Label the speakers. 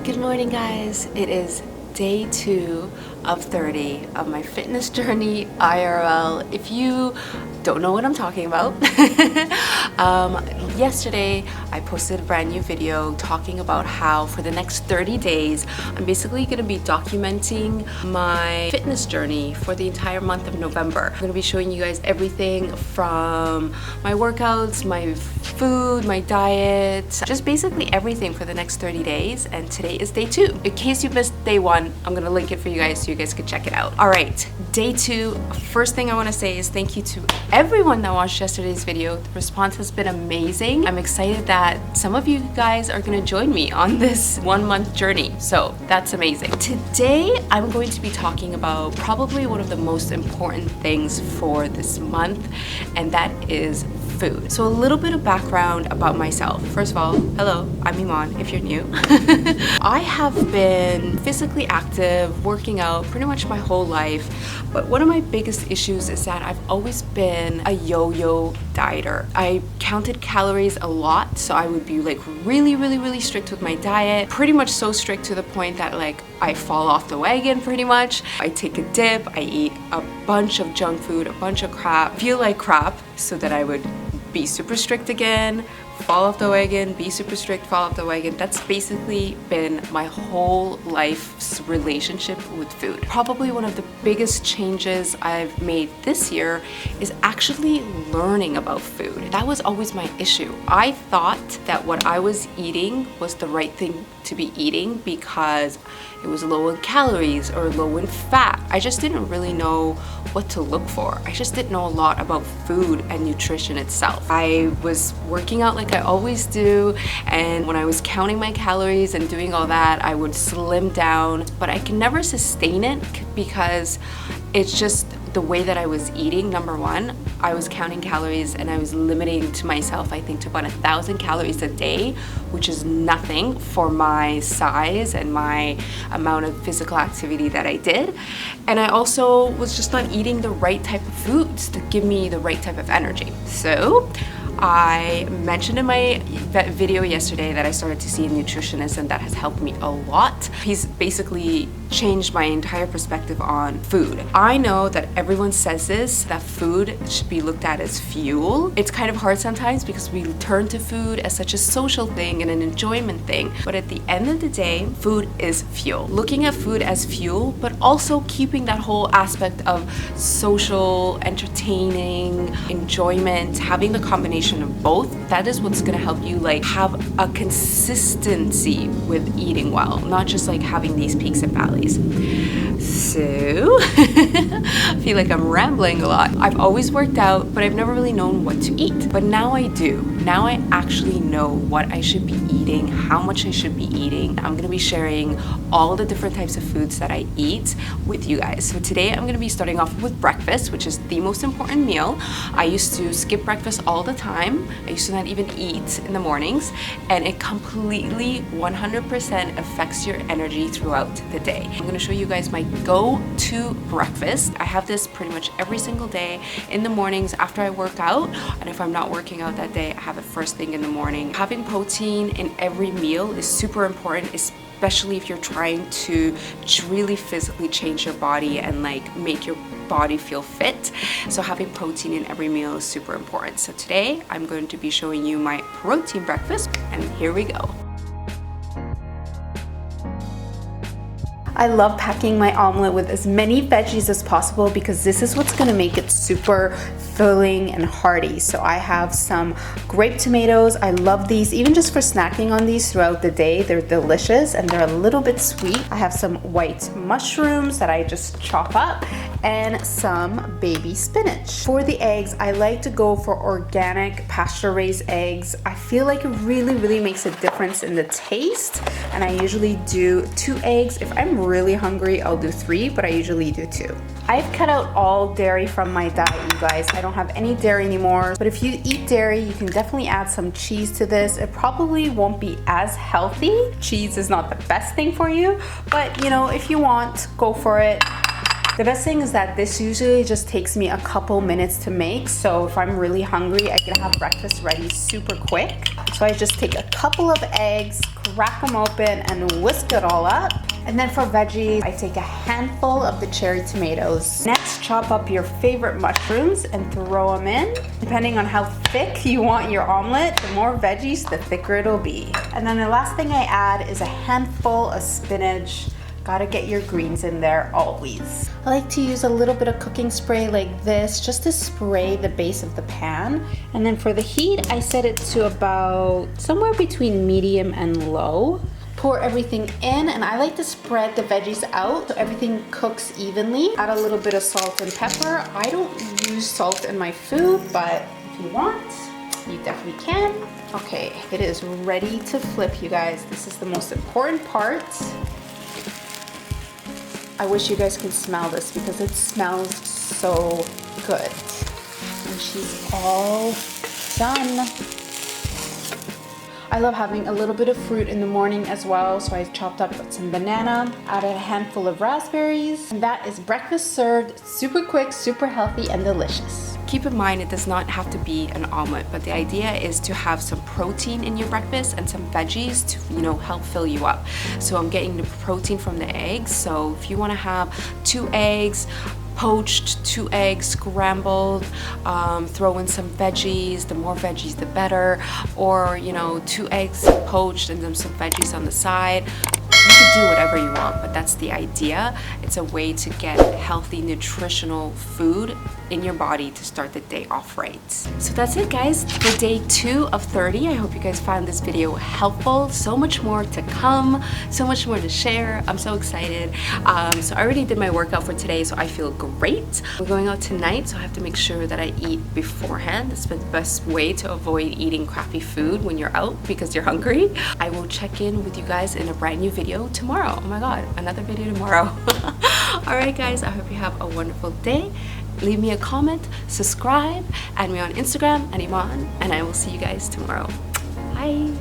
Speaker 1: Good morning, guys. It is day 2 of 30 of my fitness journey IRL. If you don't know what I'm talking about, yesterday I posted a brand new video talking about how for the next 30 days I'm basically going to be documenting my fitness journey for the entire month of November. I'm going to be showing you guys everything from my workouts, my food, my diet, just basically everything for the next 30 days. And today is day 2. In case you missed day 1, I'm going to link it for you guys so you guys can check it out. All right, day 2. First thing I want to say is thank you to everyone that watched yesterday's video. The response has been amazing. I'm excited that some of you guys are going to join me on this 1-month journey. So that's amazing. Today, I'm going to be talking about probably one of the most important things for this month, and that is food. So a little bit of background about myself. First of all, hello, I'm Eman if you're new. I have been physically active, working out pretty much my whole life, but one of my biggest issues is that I've always been a yo-yo dieter. I counted calories a lot, so I would be like really strict with my diet, pretty much so strict to the point that like I fall off the wagon pretty much. I take a dip, I eat a bunch of junk food, a bunch of crap, feel like crap so that I would be super strict again, fall off the wagon, be super strict, fall off the wagon. That's basically been my whole life's relationship with food. Probably one of the biggest changes I've made this year is actually learning about food. That was always my issue. I thought that what I was eating was the right thing to be eating because it was low in calories or low in fat. I just didn't really know what to look for. I just didn't know a lot about food and nutrition itself. I was working out like I always do, and when I was counting my calories and doing all that, I would slim down, but I can never sustain it because it's just the way that I was eating. Number one, I was counting calories and I was limiting to myself, I think, to about 1,000 calories a day, which is nothing for my size and my amount of physical activity that I did. And I also was just not eating the right type of foods to give me the right type of energy. So I mentioned in my video yesterday that I started to see a nutritionist, and that has helped me a lot. He's basically changed my entire perspective on food. I know that everyone says this, that food should be looked at as fuel. It's kind of hard sometimes because we turn to food as such a social thing and an enjoyment thing. But at the end of the day, food is fuel. Looking at food as fuel, but also keeping that whole aspect of social, entertaining, enjoyment, having the combination of both, that is what's gonna help you like have a consistency with eating well, not just like having these peaks and valleys. So I feel like I'm rambling a lot. I've always worked out, but I've never really known what to eat. But now I do. Now I actually know what I should be eating, how much I should be eating. I'm gonna be sharing all the different types of foods that I eat with you guys. So today I'm gonna be starting off with breakfast, which is the most important meal. I used to skip breakfast all the time. I used to not even eat in the mornings, and it completely 100% affects your energy throughout the day. I'm gonna show you guys my go-to breakfast. I have this pretty much every single day in the mornings after I work out, and if I'm not working out that day, I have it first thing in the morning. Having protein in every meal is super important, especially if you're trying to really physically change your body and like make your body feel fit. So having protein in every meal is super important. So today I'm going to be showing you my protein breakfast, and here we go. I love packing my omelet with as many veggies as possible because this is what's gonna make it super filling and hearty. So I have some grape tomatoes. I love these, even just for snacking on these throughout the day. They're delicious and they're a little bit sweet. I have some white mushrooms that I just chop up and some baby spinach. For the eggs, I like to go for organic pasture-raised eggs. I feel like it really makes a difference in the taste, and I usually do 2 eggs. If I'm really hungry, I'll do 3, but I usually do 2. I've cut out all dairy from my diet, you guys. I don't have any dairy anymore, but if you eat dairy, you can definitely add some cheese to this. It probably won't be as healthy. Cheese is not the best thing for you, but you know, if you want, go for it. The best thing is that this usually just takes me a couple minutes to make, so if I'm really hungry, I can have breakfast ready super quick.
Speaker 2: So I just take a couple of eggs, crack them open, and whisk it all up. And then for veggies, I take a handful of the cherry tomatoes. Next, chop up your favorite mushrooms and throw them in. Depending on how thick you want your omelet, the more veggies, the thicker it'll be. And then the last thing I add is a handful of spinach. Gotta get your greens in there always. I like to use a little bit of cooking spray like this just to spray the base of the pan. And then for the heat, I set it to about somewhere between medium and low. Pour everything in, and I like to spread the veggies out so everything cooks evenly. Add a little bit of salt and pepper. I don't use salt in my food, but if you want, you definitely can. Okay, it is ready to flip, you guys. This is the most important part. I wish you guys can smell this because it smells so good. And she's all done. I love having a little bit of fruit in the morning as well, so I chopped up some banana, added a handful of raspberries, and that is breakfast served, super quick, super healthy, and delicious.
Speaker 1: Keep in mind, it does not have to be an omelet, but the idea is to have some protein in your breakfast and some veggies to, you know, help fill you up. So I'm getting the protein from the eggs. So if you want to have 2 eggs, poached, 2 eggs scrambled, throw in some veggies, the more veggies the better, or you know, 2 eggs poached and then some veggies on the side. You can do whatever you want, but that's the idea. It's a way to get healthy, nutritional food in your body to start the day off right. So that's it, guys, for day 2 of 30. I hope you guys found this video helpful. So much more to come, so much more to share. I'm so excited. So I already did my workout for today, so I feel great. We're going out tonight, so I have to make sure that I eat beforehand. That's the best way to avoid eating crappy food when you're out because you're hungry. I will check in with you guys in a brand new video tomorrow. Oh my god, another video tomorrow. Alright guys, I hope you have a wonderful day. Leave me a comment, subscribe, add me on Instagram at Eman, and I will see you guys tomorrow. Bye.